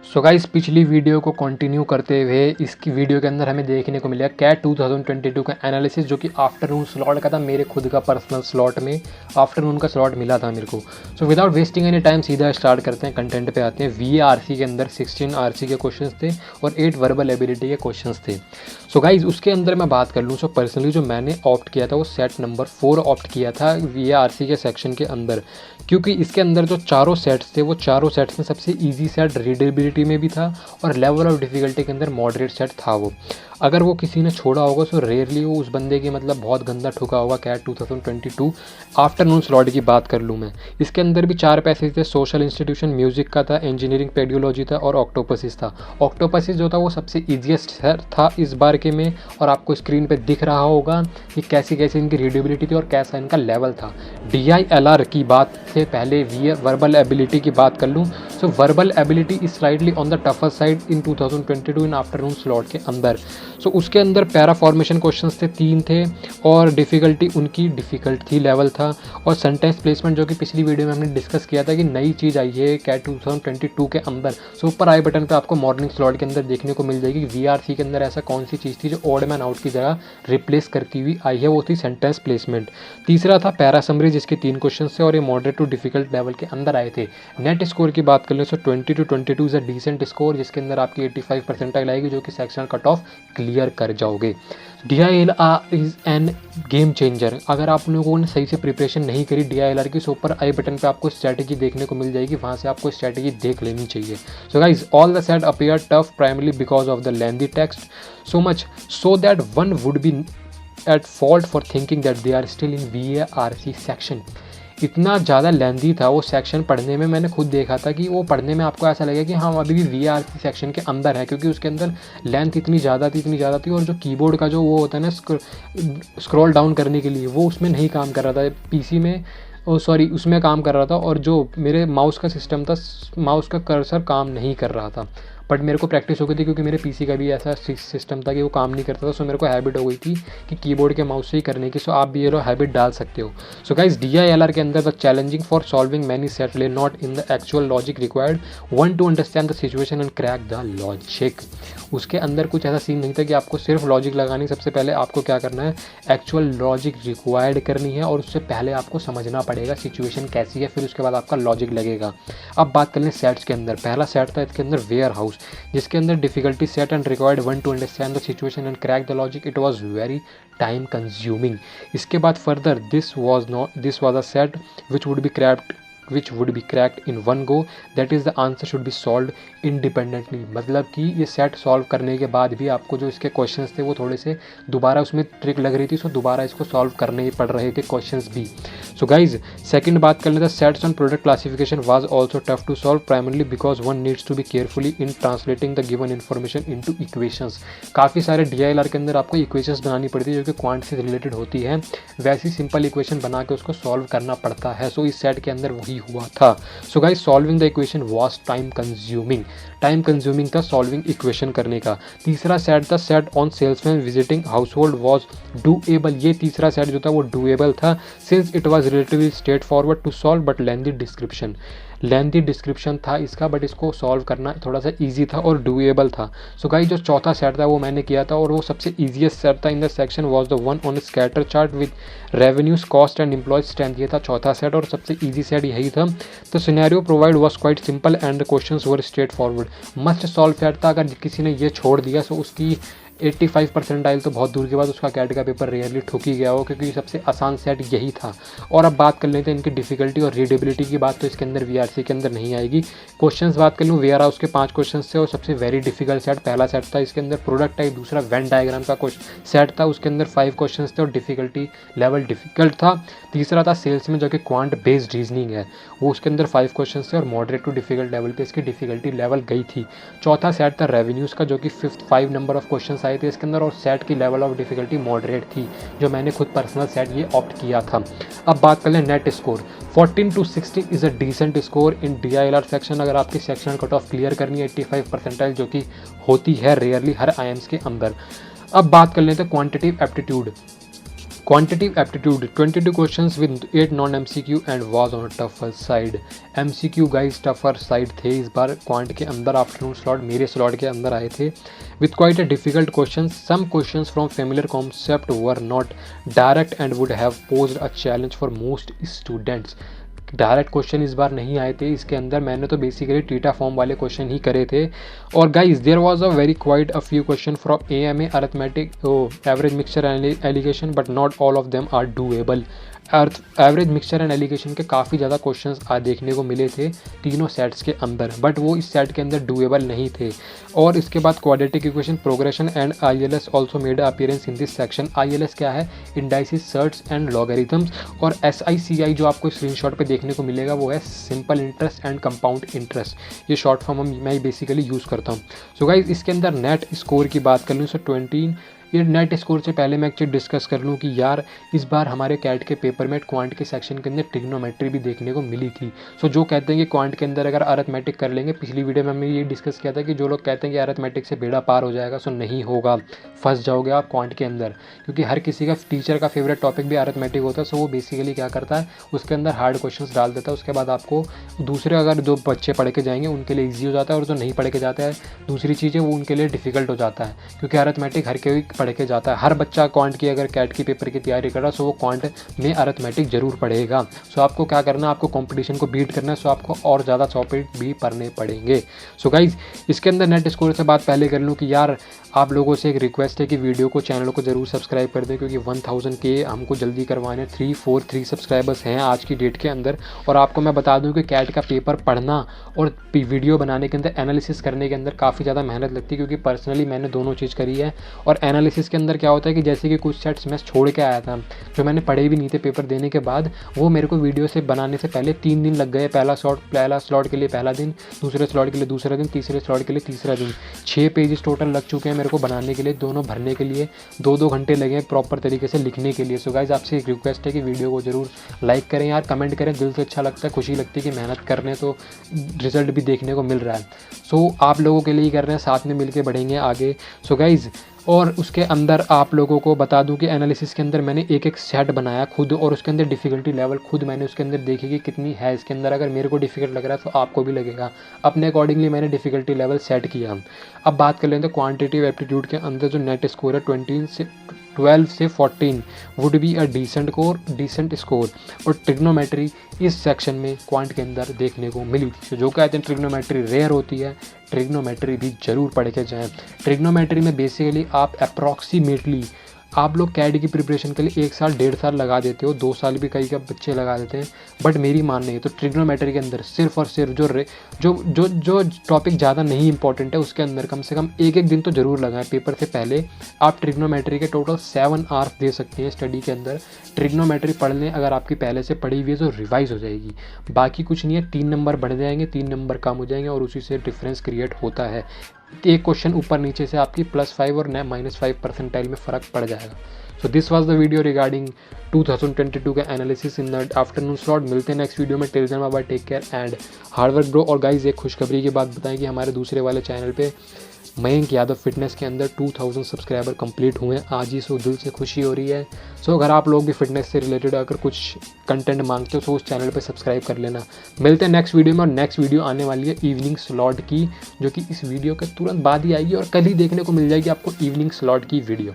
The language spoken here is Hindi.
सो गाइस, पिछली वीडियो को कंटिन्यू करते हुए इसकी वीडियो के अंदर हमें देखने को मिला कैट 2022 का एनालिसिस, जो कि आफ्टरनून स्लॉट का था। मेरे खुद का पर्सनल स्लॉट में आफ्टरनून का स्लॉट मिला था मेरे को। So without wasting any time सीधा स्टार्ट करते हैं, कंटेंट पे आते हैं। VARC के अंदर 16 RC के क्वेश्चंस थे और 8 वर्बल एबिलिटी के क्वेश्चंस थे। सो गाइज, उसके अंदर मैं बात कर लूँ, सो पर्सनली जो मैंने ऑप्ट किया था वो सेट नंबर 4 ऑप्ट किया था VARC के सेक्शन के अंदर, क्योंकि इसके अंदर जो चारों सेट्स थे वो चारों सेट्स में सबसे ईजी सेट रीडेबिलिटी में भी था और लेवल ऑफ डिफ़िकल्टी के अंदर मॉडरेट सेट था वो। अगर वो किसी ने छोड़ा होगा तो रेयरली वो उस बंदे की मतलब बहुत गंदा ठुका होगा। कैट 2022 आफ्टरनून स्लॉट की बात कर लूँ मैं, इसके अंदर भी 4 पैसेज थे। सोशल इंस्टीट्यूशन म्यूजिक का था, इंजीनियरिंग पेडियोलॉजी था और ऑक्टोपसिस था। ऑक्टोपसिस जो था वो सबसे ईजिएस्ट था इस बार के में, और आपको स्क्रीन पे दिख रहा होगा कि कैसी कैसी इनकी रीडेबिलिटी थी और कैसा इनका लेवल था। DILR की बात से पहले वर्बल एबिलिटी की बात कर लूँ, so verbal ability is slightly on the tougher side in 2022 in afternoon slot के अंदर। सो उसके अंदर पैरा फॉर्मेशन क्वेश्चंस थे, 3 थे, और डिफ़िकल्टी उनकी डिफ़िकल्ट थी, लेवल था। और सेंटेंस प्लेसमेंट, जो कि पिछली वीडियो में हमने डिस्कस किया था कि नई चीज़ आई है कैट 2022 के अंदर। सो ऊपर आई बटन पे आपको मॉर्निंग स्लॉट के अंदर देखने को मिल जाएगी VRC के अंदर ऐसा कौन सी चीज़ थी जो ऑड मैन आउट की जगह रिप्लेस करती हुई आई है, वो थी सेंटेंस प्लेसमेंट। तीसरा था पैरा समरी, जिसके 3 क्वेश्चन थे और ये मॉडरेट टू डिफिकल्ट लेवल के अंदर आए थे। नेट स्कोर की बात कर लें, so 20 to 22 is a decent score, जिसके अंदर आपकी 85 परसेंटाइल आएगी, जो कि सेक्शनल कट ऑफ क्लियर कर जाओगे। DILR is an game changer. अगर आप लोगों ने सही से प्रिपरेशन नहीं करी DILR की, सो ऊपर आई बटन पे आपको स्ट्रैटेजी देखने को मिल जाएगी, वहाँ से आपको स्ट्रैटेजी देख लेनी चाहिए। So guys, all the set appear tough primarily because of the lengthy text, so much so that one would be at fault for thinking that they are still in VARC section. इतना ज़्यादा लेंथी था वो सेक्शन पढ़ने में, मैंने खुद देखा था कि वो पढ़ने में आपको ऐसा लगेगा कि हम अभी भी VARC सेक्शन के अंदर है, क्योंकि उसके अंदर लेंथ इतनी ज़्यादा थी और जो कीबोर्ड का जो वो होता है ना स्क्रॉल डाउन करने के लिए, वो उसमें नहीं काम कर रहा था PC में, उसमें काम कर रहा था। और जो मेरे माउस का सिस्टम था, माउस का कर्सर काम नहीं कर रहा था। बट मेरे को प्रैक्टिस हो गई थी, क्योंकि मेरे PC का भी ऐसा सिस्टम था कि वो काम नहीं करता था। सो मेरे को हैबिट हो गई थी कि कीबोर्ड के माउस से ही करने की। सो आप भी ये हैबिट डाल सकते हो। सो गाइस, DILR के अंदर the challenging for solving many set lay not in the actual logic required, one to understand the situation and crack the logic. उसके अंदर कुछ ऐसा सीन नहीं था कि आपको सिर्फ लॉजिक लगानी, सबसे पहले आपको क्या करना है, एक्चुअल लॉजिक रिक्वायर्ड करनी है, और उससे पहले आपको समझना पड़ेगा सिचुएशन कैसी है, फिर उसके बाद आपका लॉजिक लगेगा। अब बात कर लें सेट्स के अंदर, पहला सेट था इसके अंदर वेयर हाउस, जिसके अंदर difficulty set and required one to understand the situation and crack the logic. It was very time consuming. इसके बाद further this was a set which would be cracked in one go, that is the answer should be solved independently। मतलब कि ये सेट सॉल्व करने के बाद भी आपको जो इसके क्वेश्चंस थे वो थोड़े से दोबारा उसमें ट्रिक लग रही थी, सो दोबारा इसको सॉल्व करने ही पड़ रहे थे क्वेश्चंस भी। सो गाइज, सेकंड बात कर लेते हैं, sets on product classification was also tough to solve primarily because one needs to be carefully in translating the given information into equations. काफ़ी सारे DILR के अंदर आपको इक्वेशंस बनानी पड़ती है जो कि क्वांट से रिलेटेड होती है, वैसी सिंपल इक्वेशन बना के उसको सॉल्व करना पड़ता है। सो इस सेट के अंदर वही हुआ था। So guys, solving the equation was time consuming था सॉल्विंग इक्वेशन करने का। तीसरा सेट था set on salesman visiting household was doable. ये तीसरा सेट जो था वो डूएबल था, since it was relatively straightforward to solve but lengthy description था इसका, बट इसको सॉल्व करना थोड़ा सा इजी था और डूएबल था। सो गाइस, जो चौथा सेट था वो मैंने किया था, और वो सबसे ईजीएस्ट सेट था in the section was the one on scatter chart with revenues cost and employees strength. ये था चौथा सेट और सबसे ईजी सेट यही था। तो scenario provide was quite simple and the questions were straight forward. Must solve set था। अगर किसी ने ये छोड़ दिया तो उसकी 85 परसेंटाइल तो बहुत दूर के बाद उसका कैट का पेपर रेयरली ठुक ही गया हो, क्योंकि सबसे आसान सेट यही था। और अब बात कर लेते हैं इनकी डिफिकल्टी और रीडेबिलिटी की बात, तो इसके अंदर VRC के अंदर नहीं आएगी। क्वेश्चंस बात कर लूँ, वेयर हाउस के 5 क्वेश्चन थे और सबसे वेरी डिफिकल्ट सेट पहला सेट था। इसके अंदर प्रोडक्ट टाइप दूसरा वेन डायग्राम का सेट था, उसके अंदर 5 क्वेश्चन थे और डिफिकल्टी लेवल डिफिकल्ट था। तीसरा था सेल्स में, जो कि क्वांट बेस्ड रीजनिंग है, वो उसके अंदर 5 क्वेश्चन थे और मॉडरेट टू डिफिकल्ट लेवल पे इसकी डिफिकल्टी लेवल गई थी। चौथा सेट था रेवेन्यूज़ का, जो कि 5 नंबर ऑफ क्वेश्चन आए थे इसके अंदर, और सेट की लेवल ऑफ डिफिकल्टी मॉडरेट थी, जो मैंने खुद पर्सनल सेट ये ऑप्ट किया था। अब बात कर लें net score, 14 to 16 is a decent score in DILR section. अगर आपकी सेक्शनल कट ऑफ क्लियर करनी है 85 परसेंटाइल, जो कि होती है रेयरली हर IIMs के अंदर। अब बात कर लेते हैं quantitative aptitude. Quantitative aptitude 22 questions with 8 non MCQ and was on tougher side. MCQ guys tougher side थे इस बार क्वांट के अंदर। आफ्टरनून स्लॉट मेरे स्लॉट के अंदर आए थे with quite a difficult question. Some questions from familiar concept were not direct and would have posed a challenge for most students. Direct question इस बार नहीं आए थे इसके अंदर, मैंने तो बेसिकली टीटा फॉर्म वाले क्वेश्चन ही करे थे। और guys there was a very quite a few question from AMA arithmetic average mixture alligation but not all of them are doable. Average mixture and allegation के काफ़ी ज़्यादा क्वेश्चंस देखने को मिले थे तीनों सेट्स के अंदर, बट वो इस सेट के अंदर डूएबल नहीं थे। और इसके बाद quadratic equation, progression and ILS also made appearance in this section. ILS क्या है? Indices, shirts and logarithms. और एसआईसीआई जो आपको स्क्रीनशॉट पे देखने को मिलेगा वो है simple interest and compound interest. ये शॉर्ट फॉर्म मैं बेसिकली यूज़ करता हूँ। सो गाइज इसके अंदर नेट स्कोर की बात कर लूँ सो 20 ये नेट स्कोर से पहले मैं एक चीज़ डिस्कस कर लूँ कि यार इस बार हमारे कैट के पेपर में क्वांट के सेक्शन के अंदर ट्रिग्नोमेट्री भी देखने को मिली थी। सो जो कहते हैं कि क्वांट के अंदर अगर अरिथमेटिक कर लेंगे, पिछली वीडियो में हमने ये डिस्कस किया था कि जो लोग कहते हैं कि अरिथमेटिक से बेड़ा पार हो जाएगा, सो नहीं होगा, फंस जाओगे आप क्वांट के अंदर। क्योंकि हर किसी का टीचर का फेवरेट टॉपिक भी अरिथमेटिक होता है। सो वो बेसिकली क्या करता है, उसके अंदर हार्ड क्वेश्चन डाल देता है। उसके बाद आपको दूसरे अगर जो बच्चे पढ़ के जाएंगे उनके लिए ईजी हो जाता है, और जो नहीं पढ़ के जाता है दूसरी चीज़ें वो उनके लिए डिफिकल्ट हो जाता है। क्योंकि अरिथमेटिक हर कोई पढ़ के जाता है। हर बच्चा क्वांट की अगर कैट की पेपर की तैयारी कर रहा है सो वो क्वांट में अरिथमेटिक जरूर पढ़ेगा। सो आपको क्या करना है, आपको कंपटीशन को बीट करना है। सो आपको और ज़्यादा टॉपिक भी पढ़ने पड़ेंगे। सो गाइज इसके अंदर नेट स्कोर से बात पहले कर लूँ कि यार आप लोगों से एक रिक्वेस्ट है कि वीडियो को, चैनल को ज़रूर सब्सक्राइब कर दें, क्योंकि 1000 के हमको जल्दी करवाने 343 सब्सक्राइबर्स हैं आज की डेट के अंदर। और आपको मैं बता दूं कि कैट का पेपर पढ़ना और वीडियो बनाने के अंदर, एनालिसिस करने के अंदर काफ़ी ज़्यादा मेहनत लगती है। क्योंकि पर्सनली मैंने दोनों चीज़ करी है। और एनालिसिस के अंदर क्या होता है कि जैसे कि कुछ सेट्स मैं छोड़ के आया था जो मैंने पढ़े भी नहीं थे पेपर देने के बाद, वो मेरे को वीडियो से बनाने से पहले 3 दिन लग गए। पहला स्लॉट के लिए पहला दिन, दूसरे स्लॉट के लिए दूसरा दिन, तीसरे स्लॉट के लिए तीसरा दिन। 6 पेजेस टोटल लग चुके हैं मेरे को बनाने के लिए, दोनों भरने के लिए 2-2 घंटे लगे प्रॉपर तरीके से लिखने के लिए। सो गाइज आपसे एक रिक्वेस्ट है कि वीडियो को जरूर लाइक करें यार, कमेंट करें, दिल से अच्छा लगता है, खुशी लगती है कि मेहनत करने तो रिजल्ट भी देखने को मिल रहा है। सो आप लोगों के लिए ही कर रहे हैं, साथ में मिलके बढ़ेंगे आगे। सो गाइज और उसके अंदर आप लोगों को बता दूं कि एनालिसिस के अंदर मैंने एक सेट बनाया खुद, और उसके अंदर डिफ़िकल्टी लेवल खुद मैंने उसके अंदर देखी कि कितनी है इसके अंदर। अगर मेरे को डिफ़िकल्ट लग रहा है तो आपको भी लगेगा। अपने अकॉर्डिंगली मैंने डिफ़िकल्टी लेवल सेट किया। अब बात कर लेते हैं क्वांटिटिव एप्टीट्यूड के अंदर जो नेट स्कोर है 12 से 14 would be a decent score. और ट्रिग्नोमेट्री इस सेक्शन में क्वांट के अंदर देखने को मिली थी। तो जो कहते हैं ट्रिग्नोमेट्री रेयर होती है, ट्रिग्नोमेट्री भी जरूर पढ़ के जाएँ। ट्रिग्नोमेट्री में बेसिकली आप अप्रॉक्सीमेटली आप लोग कैट की प्रिपरेशन के लिए 1 साल 1.5 साल लगा देते हो, 2 साल भी कई का बच्चे लगा देते हैं, बट मेरी मान नहीं है। तो ट्रिग्नोमेट्री के अंदर सिर्फ और सिर्फ जो टॉपिक ज़्यादा नहीं इंपॉर्टेंट है उसके अंदर कम से कम एक दिन तो ज़रूर लगाएं पेपर से पहले। आप ट्रिग्नोमेट्री के टोटल 7 आवर्स दे सकते हैं स्टडी के अंदर। ट्रिग्नोमेट्री पढ़ लें अगर आपकी पहले से पढ़ी हुई है तो रिवाइज हो जाएगी। बाकी कुछ नहीं है, 3 नंबर बढ़ जाएंगे, 3 नंबर कम हो जाएंगे, और उसी से डिफरेंस क्रिएट होता है। एक क्वेश्चन ऊपर नीचे से आपकी +5 और -5 परसेंटाइल में फ़र्क पड़ जाएगा। So this was the video regarding 2022 का analysis in the afternoon slot. मिलते हैं नेक्स्ट वीडियो में। Till then bye bye, take care and hard work bro. और गाइज एक खुशखबरी की बात बताएं कि हमारे दूसरे वाले चैनल पे मयंक यादव फिटनेस के अंदर 2000 सब्सक्राइबर कंप्लीट हुए हैं आज ही। सो दिल से खुशी हो रही है। सो अगर आप लोग भी फिटनेस से रिलेटेड अगर कुछ कंटेंट मांगते हो तो उस चैनल पे सब्सक्राइब कर लेना। मिलते हैं नेक्स्ट वीडियो में। और नेक्स्ट वीडियो आने वाली है इवनिंग स्लॉट की, जो कि इस वीडियो के तुरंत बाद ही आएगी, और कल ही देखने को मिल जाएगी आपको इवनिंग स्लॉट की वीडियो।